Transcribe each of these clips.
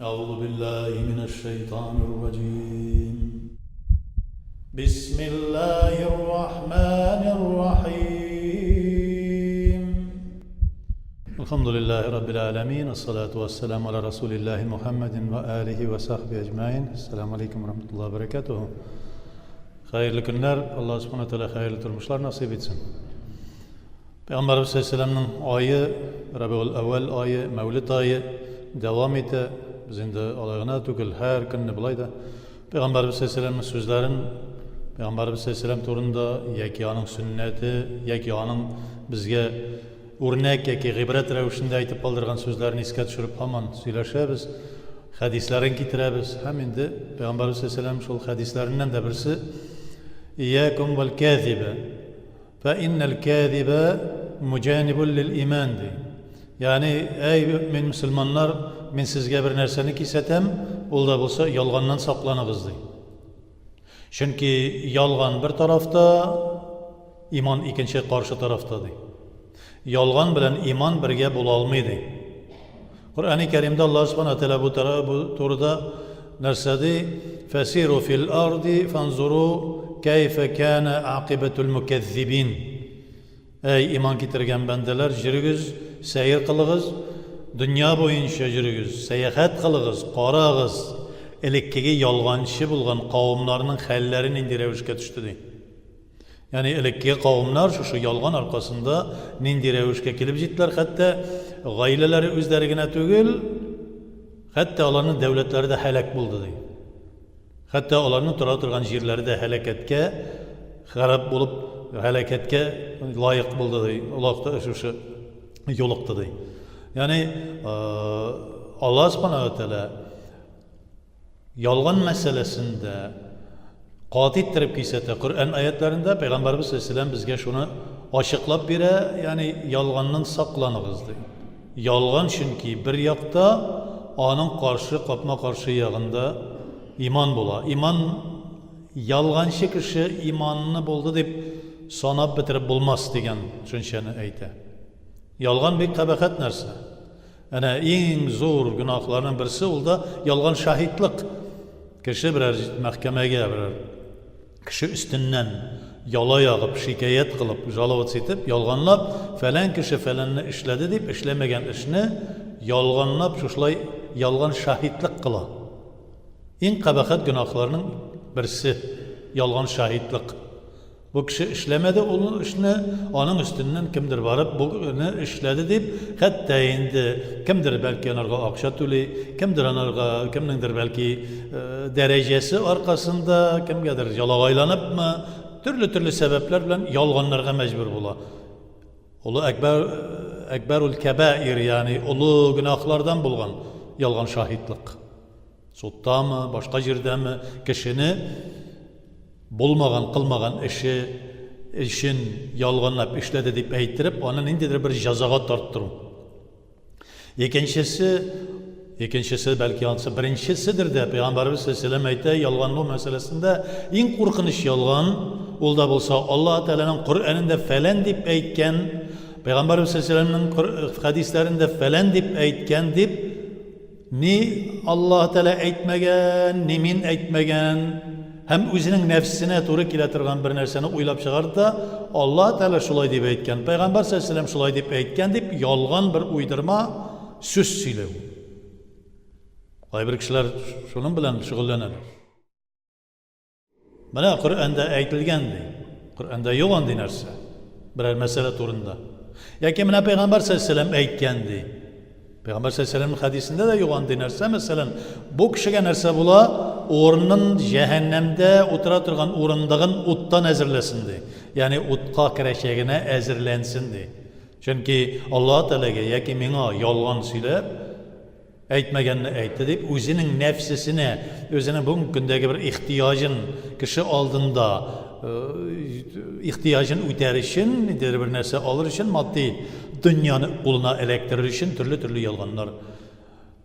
أعوذ بالله من الشيطان الرجيم. بسم الله الرحمن الرحيم. الحمد لله رب العالمين، الصلاة والسلام على رسول الله محمد وآله وصحبه أجمعين. السلام عليكم ورحمة الله وبركاته. Hayırlı günler, Allah subhanahu wa ta'ala hayırlı turmuşlar nasip etsin. Peygamberimiz Aleyhisselam'ın ayı, Rabiul Evvel ayı, Mevlid ayı devam etti. Bizim de Allah'ına tükül her günü bulaydı. Peygamberimiz Aleyhisselam'ın sözlerin, Peygamberimiz Aleyhisselam turunda yekiyanın sünneti, yekiyanın bizge örnek, yeki gibret revişinde aytıp aldırgan sözlerini iske düşürüp hemen söyleşebiz. Hadislerin getirebiz. Hem indi Peygamberimiz Aleyhisselam şol hadislerinden de birisi İyyâkum vel kâzibe fe innel kâzibe mücanibun lil iman di. Yani ey mümin Müslümanlar, men sizge bir nerseni kisetem, ol da bolsa yalgandan saklanıgız di. Çünkü yalgan bir tarafta, iman ikinci karşı tarafta di. Yalgan bilen iman birge bola almaydı. Kur'an-ı Kerim'de Allah subhanahu wa ta'ala bu turda nersedi fesiru fil ardi fanzuru keyfe kana aqibetul mukezzibin. Ey iman getirgen bendeler, jirigüz, seyir kılığız, dünya boyunca jirigüz, seyahat kılığız, qarağız, elekkegi yalgançı bulgan kavimlerinin hallerini indirevişke düştü deyim. Yani elekkegi kavimler şu yalgan arkasında nindirevişke kelip jittiler, hatta gayleleri özlerine tügül, hatta onların devletleri de helak buldu deyim. Hatta onların turgan jirleri de helaketke, harap bulup helaketke layık buldu deyim. Olaqda şu yoluqtu deyim. Yani Allah subhanahu wa ta'ala yalgan meselesinde qat ettirip kisete Kur'an ayetlerinde Peygamberimiz Aleyhisselam bizge şunu açıklap bire, yani yalgandan saklanıgız deyim. Yalgan çünkü bir yakta onun karşı kapma karşı yağında iman bola. İman yalgançı kişi imanını buldu deyip sanab bitirip bulmaz degen düşünceni eyte. Yalgan bir tabakat nerse. Yani en zor günahlarının birisi oldu yalgan şahitlik. Kişi birer mahkemeye birer kişi üstünden yala yağıp, şikayet kılıp, jalavat etip, yalganlap, falan kişi falanını işledi deyip, işlemegen işini yalganlap, şuşlay yalgan şahitlik kıla. En kabahat günahlarının birisi yalgan şahitlik. Bu kişi işlemedi, onun işini onun üstünden kimdir varıp bunu işledi deyip, hatta indi kimdir belki onarga akşa tüli, kimdir onarga, kimdir belki derecesi arkasında, kimgedir yalagaylanıp mı, türlü sebepler bilen yalganlarga mecbur bula. Olu ekberul kebair, yani olu günahlardan bulgan yalgan şahitlik. Sutta mı, başka yerde mi kişini bulmagan, kılmagan işin yalganlap işledi deyip eytirip, onun indidir bir jazaga tarttırın. İkincisi belki yansı birincisidir de Peygamberimiz Aleyhisselam eyte yalganlığı meselesinde en korkunç yalgan ol da bolsa Allah Teala'nın Kur'an'ında falan deyip eytken, Peygamberimiz Aleyhisselam'ın hadislerinde falan deyip eytken deyip ni Allah Teala eytmegen, ni min eytmegen, hem özünün nefsine doğru kiletirgen bir nerseni uylap çıkardı da Allah Teala şulay deyip eytken, Peygamber Aleyhisselam şulay deyip eytken deyip yalgan bir uydurma söz söylev. Qaybir kişiler şunun bilen şugullanır. Bana Kur'an'da eytilgendi. Kur'an'da yok andi nerse. Birer mesele turunda. Yaki mina Peygamber Aleyhisselam eytkendi. Peygamber Aleyhisselam'ın hadisinde de yok andi nerse. Mesela bu kişiye nerse bula orunun cehennemde otura turgan orundağın uttan ezirlesindi. Yani utka kireşeğine ezirlensindi. Çünkü Allah Teala'ya yaki mina yalgan söylep eytmegenini eytti deyip, özünün nefsisine, özünün bugün gündeki bir ihtiyacın kişi aldığında ihtiyacın öter için, bir nerse alır için, maddi dünyanın kuluna elektirir için türlü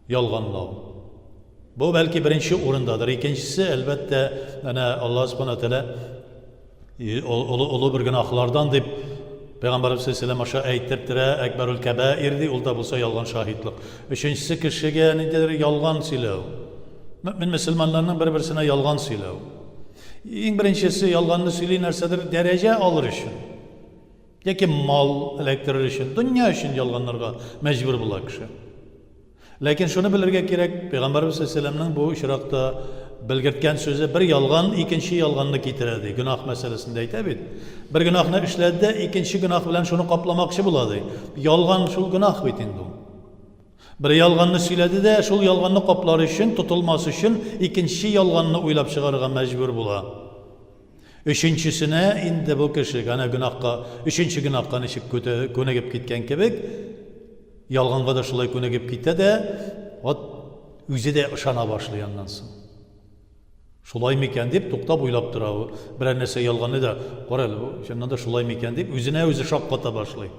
yalganlar. Bu belki birinci orundadır. İkincisi elbette yani Allah subhanahu teala olu bir günahlardan deyip Peygamberimiz sallallahu aleyhi ve sellem aşağı ayttirtire ekberül kebairdi, ol da bulsa yalgan şahitlik. Üçüncüsü kişiye nedir? Yalgan silav. Mümin Müslümanlarının birbirine yalgan silav. En birincisi yalganını söyley nersedir? Derece alır için. Yeki mal elektirir için, dünya için yalganlarga mecbur bular kişi. Lakin şunu bilirge gerek, Peygamberimiz sallallahu aleyhi ve sellem'nin bu işrakta bilgirtken sözü bir yalgan, ikinci yalganını getiredi. Günah meselesinde aytı. Bir günahını işledi, ikinci günah bilen şunu kaplamakçı buladı. Yalgan şul günah bitindi. Bir yalganını söyledi de şul yalganını kaplar için, tutulması için ikinci yalganını uylap çıkarıga mecbur bula. Üçüncüsüne indi bu kişi, yani günahka, üçüncü günahka nişik könegip gitken kebek, yalganға da şulay könegip gitti de, özü de ışana başlayandan soň. Şulay meken deyip, toktap uylap durağı, bir nese yalganı da, qoraylı bu, şundan da şulay meken deyip, özüne özü şapkata başlaydı.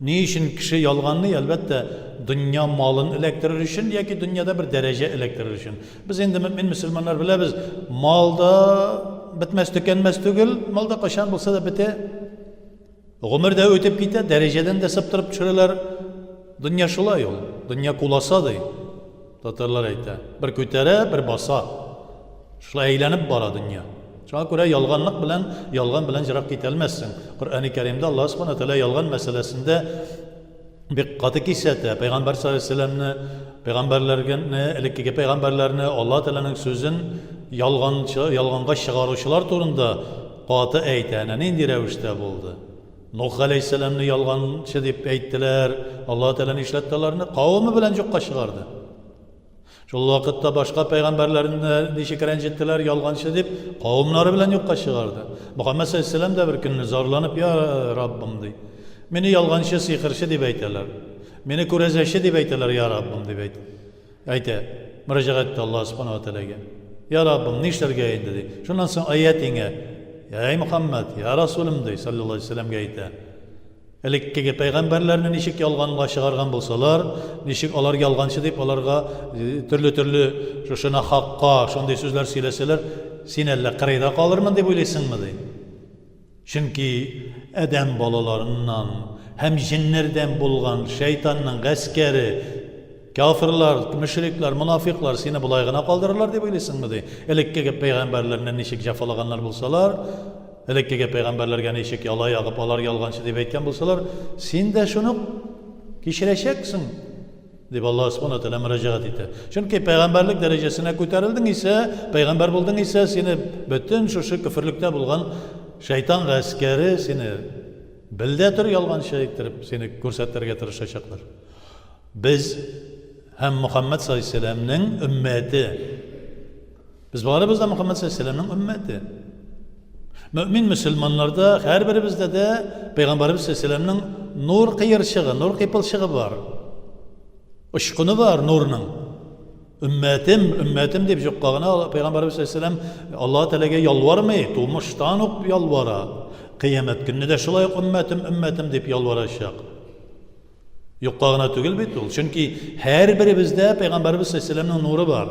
Ne için kişi yalganını elbette dünya malını elektirir için ya ki dünyada bir derece elektirir için. Biz endi mümin Müslümanlar bile biz malda bitmez tükenmez tügül, malda kaşan bulsa da bite. Ömürde ötüp gitti, dereceden de sıptırıp çürüler. Dünya şulay yol, dünya kulasa dey. Tatarlar ayta. Bir kötere, bir basa. Şulay eğlenip bara dünya. Şuna göre yalgan bilen jirak gitelmezsin. Kur'an-ı Kerim'de Allah subhanahu wa ta'ala yalgan meselesinde bir katı kisete, Peygamber sallallahu aleyhi ve sellem'ni, peygamberlerini, peygamberlerini Allah Teala'nın sözün yalganga çıkarışılar turunda katı eytene nindi revişte buldu. Nuh aleyhisselam'ni yalgançı deyip eyttiler, Allah Teala'nın işlettilerini kavmi bilen jokka çıkardı. Şol vakitte başka peygamberlerini nişik rencittiler, yalgançı deyip kavimleri bilen yokka çıkardı. Muhammed aleyhisselam da bir gün zarlanıp ya Rabbim dey. Meni yalgançı sihirçi deyip eyteler. Meni kurezeşi deyip eyteler ya Rabbim deyip eyte. Eyte, müracaat etti Allah subhanahu wa ta'ala'ya. Ya Rabbim ne işlerge indi dey. Şundan sonra ayetine ya ey Muhammed ya Resulüm dey sallallahu aleyhi ve sellem eyte. Elikkege peygamberlerini nişik yalganla çıkargan bolsalar, nişik alar yalgançı deyip alarga türlü şuna hakka, şonday sözler söyleseler, sen elle kırayda kalırmın deyip oylaysın mı dey. Çünkü Edem balalarından, hem jinlerden bulgan şeytanın gaskeri, kafirler, müşrikler, münafıklar seni bulaygına kaldırırlar deyip oylaysın mı dey. Elikkege peygamberlerine nişik jafalaganlar bolsalar, Elekkege peygamberlerge nişik yalay yağıp alar yalgançı deyip eytken bulsalar, sen de şunu kişileşeceksin deyip Allah subhanahu wa ta'ala müracaat etti. Çünkü peygamberlik derecesine köterildin ise, peygamber buldun ise seni bütün şu küfürlükte bulgan şeytan askeri seni bildetir yalgançı ettirip seni көрсәттерге tırışacaklar. Biz hem Muhammed sallallahu aleyhi ve sellem'nin ümmeti. Biz varımız da Muhammed sallallahu aleyhi ve sellem'nin ümmeti. Mümin Müslümanlarda her birimizde de Peygamberimiz sallallahu aleyhi ve sellem'nin nur kıyırşığı, nur kıpılşığı var. Işkını var nurunun. Ümmetim deyip jokkağına Peygamberimiz sallallahu aleyhi ve sellem Allah Teala'ya yalvarmayı, tuğmuştan ok yalvara. Kıyamet günü de şulay ümmetim deyip yalvaracak. Jokkağına tügül bit ol. Çünkü her birimizde Peygamberimiz sallallahu aleyhi ve sellem'nin nuru var.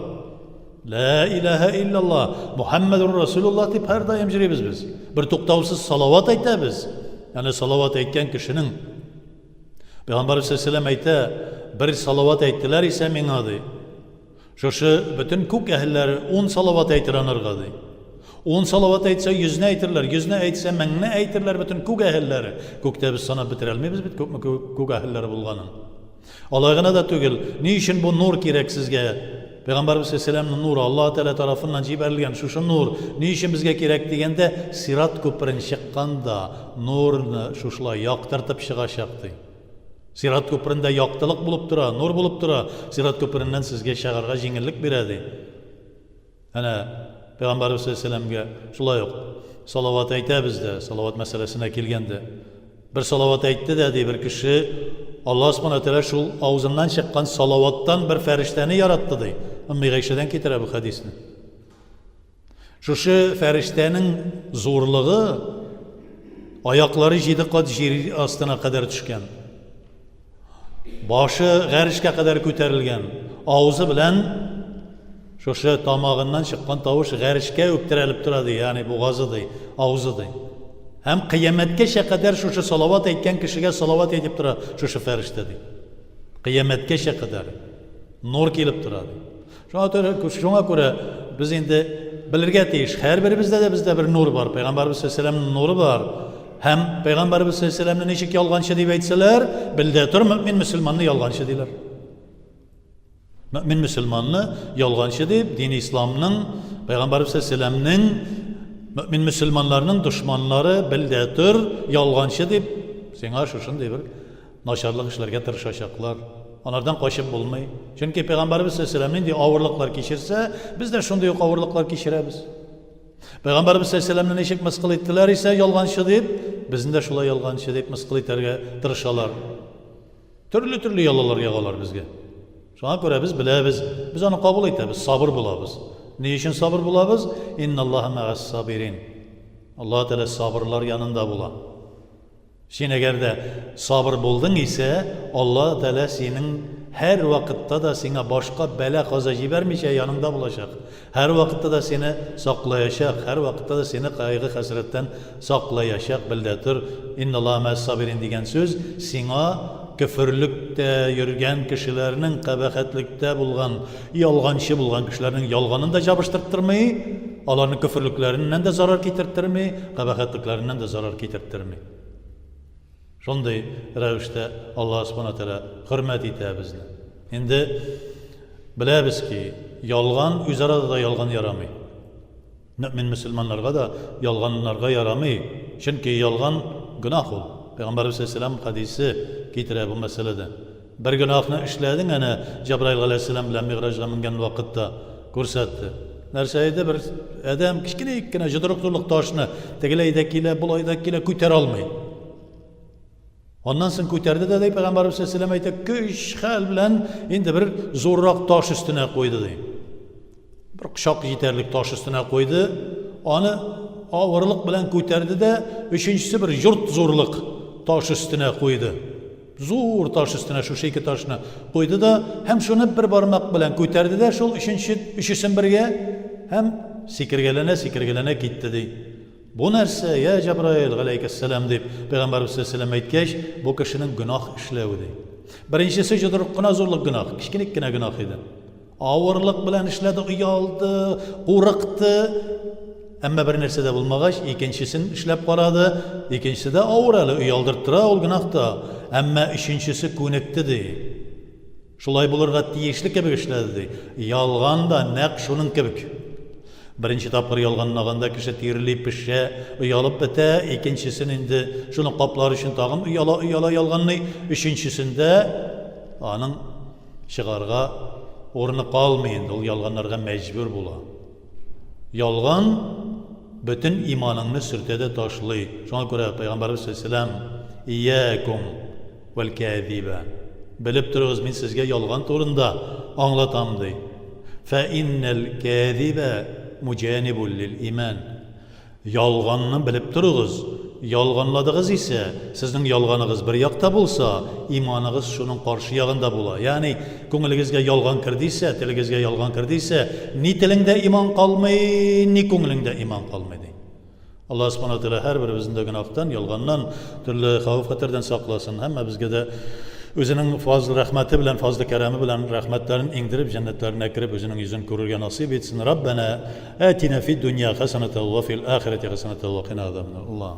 La ilahe illallah, Muhammedun Resulullah deyip her daim jiribiz biz. Bir toktavsız salavat aytamiz. Yani salavat aytgan kişinin Peygamberimiz sallallahu aleyhi ve sellem bir salavat ayttiler ise mena dey. Şoşu bütün kök ehilleri 10 salavat aytıranırga dey. 10 salavat aytsa 100'ne aytırlar, 100'ne aytsa 1000'ne aytırlar bütün kök ehilleri. Kökte biz sana bitirelmeybiz bit kök ehilleri bulganın. Allah'ına da tügül, niçin bu nur gerek sizge? Peygamberimiz Aleyhisselam'ın nuru Allah Teala tarafından ciberilgen şu nur niçin bizge gerek degende Sirat köprünün çıkkanda nurunu şuşla yaktırtıp çıkacaktı. Sirat köpründe yaktılık bulup dura, nur bulup dura. Sirat köpründen sizge şağırga jеңillik beredi. Yani Peygamberimiz Aleyhisselam'ga şulay yok. Salavat ayta bizde, salavat meselesine kelgende. Bir salavat aytdı dedi bir kişi Allah subhanahu wa ta'ala şul ağzından çıkan salavattan bir ferişteni yarattı dey. Ümmü Gayşe'den getire bu hadisini. Şu feriştenin zorluğu ayakları 7 kat yer astına kadar düşken. Başı g'arishga kadar ko'tarilgan. Ağzı bilen şu tamağından çıkan tavuş g'arishga o'ktiralib turadi, ya'ni bo'g'ozi dey, ağzı dey. Hem kıyametkeşe kadar şu salavat etken kişiye salavat edip dura şu ferişte değil. Kıyametkeşe kadar nur kelip duradi. Şuna göre biz indi bilirge deyiş. Her birimizde de bizde bir nur var. Peygamberimiz sallallahu aleyhi ve sellem'in nuru var. Hem Peygamberimiz sallallahu aleyhi ve sellem'in neşik yalgançı deyip etseler, bilde tur mümin Müslümanını yalgançı deyler. Mümin Müslümanını yalgançı deyip, din İslam'ın, Peygamberimiz sallallahu aleyhi ve sellem'in, mümin Müslümanlarının düşmanları bilde tur yalgançı deyip, sana şuşun deyip, naşarlık işlerge tırışaşaklar. Onlardan kaçıp bulmayı. Çünkü Peygamberimiz sallallahu aleyhi ve sellem'in ağırlıklar geçirse, biz de şunda yok ağırlıklar geçiremiz. Peygamberimiz sallallahu aleyhi ve sellem'le eşik mıskıl ettiler ise yalgançı deyip, bizim de şula yalgançı deyip mıskıl etlerge tırışalar. Türlü yalalar yağalar bizge. Şuna göre biz bilemiz, biz onu kabul etmemiz, sabır bulabız. Ne için sabır bulabız? İnnallâhe me'as sabirin. Allah Teala sabırlar yanında bula. Şimdi eğer de sabır buldun ise Allah Teala senin her vakitte de sana başka bela kazacı vermeyecek yanında bulacak. Her vakitte de seni saklayacak. Her vakitte de seni kaygı hasretten saklayacak. Bildetir. İnnallâhe me'as sabirin diyen söz sana küfürlükte yürüyen kişilerinin kabahatlikte bulgan, yalgançı bulgan kişilerin yalganını da cabıştırtırmayı, onların küfürlüklerinden de zarar getirttirmeyi, kabahatliklerinden de zarar getirttirmeyi. Şunday rəvişdə Allah subhanahu teala hürmet etə bizni. İndi biliriz ki, yalgan üzerinde da yalgan yaramay. Mümin Müslümanlarga da yalganlarga yaramay. Çünkü yalgan günah ol. Peygamberimiz sallallahu aleyhi ve sellem hadisi getire bu meselede. Bir günahını işledin, yani Cebrail aleyhisselam bilen Mi'rajga mingen vakitte görsetti. Nerseydi bir adam kichkina jidruqturluq toshni tegilaydagilar, bulaydagilar ko'tara olmaydi. Ondan sonra ko'tardi da Peygamberimiz sallallahu aleyhi ve sellem aytdi, kuch hal bilan endi bir zo'rroq tosh ustine qo'ydi deydi. Bir quchoq yetarlik tosh ustine qo'ydi, onu og'irlik bilan ko'tardi da, uchinchisi bir yurt zo'rliq tosh ustine qo'ydi. Zo'r tosh ustine shu ikki toshni qo'ydi da, ham shuni bir barmoq bilan ko'tardi da, shul uchisini birga ham sekirgalana ketdi deydi. Bu narsa ya Cebrail aleyhisselam deyip Peygamberimiz sallallahu aleyhi ve sellem aytgach, bu kişinin günah işlevi deydi. Birinchisi juda zo'rliq günah, kichkina günah edi. Ağırlık bilan ishladi, uyaldi, qo'rqdi. Amma bir narsada bo'lmag'ach, ikkinchisini ishlab qaradi, ikkinchisida ağırlı uyaldirtira ol günahda. Amma uchinchisi ko'nikdi deydi. Shulay bo'lirga tegishli kabi ishladi deydi. Yolg'on da naq shuning kabi. Birinci tapır yalganlaganda kişi tirilip pişe, uyalıp bite, ikincisinin indi şunu kaplar için tağın uyala yalganlı, üçüncüsünde anın çıkarga orunu kalmayın, o yalganlarga mecbur bula. Yalgan bütün imanını sürtede taşlı. Şuna göre Peygamberimiz sallallahu aleyhi ve sellem İyyâkum vel kâzibe. Bilip duruz min sizge yalgan torunda anlatam dey. Fe innel kâzibe mucanibul lil iman. Yalganını bilip durunuz. Yalganladığınız ise sizin yalganınız bir yakta bulsa, imanınız şunun karşı yağında bula. Yani ko'nglingizga yalgan kirdiyse, tilingizga yalgan kirdiyse, ni tilingda iman kalmayı, ni ko'nglingda iman kalmaydı. Allah subhanahu teala her birimizin de günahtan, yalgandan, türlü havf xatardan saklasın. Hem bizge de özünün fazla rahmeti bilen, fazla keremi bilen rahmetlerini indirip cennetlerine kirip özünün yüzünü görürge nasip etsin. Rabbena atina fid dünya hasenete ve fil ahireti hasenete ve qina azabennar. Allah.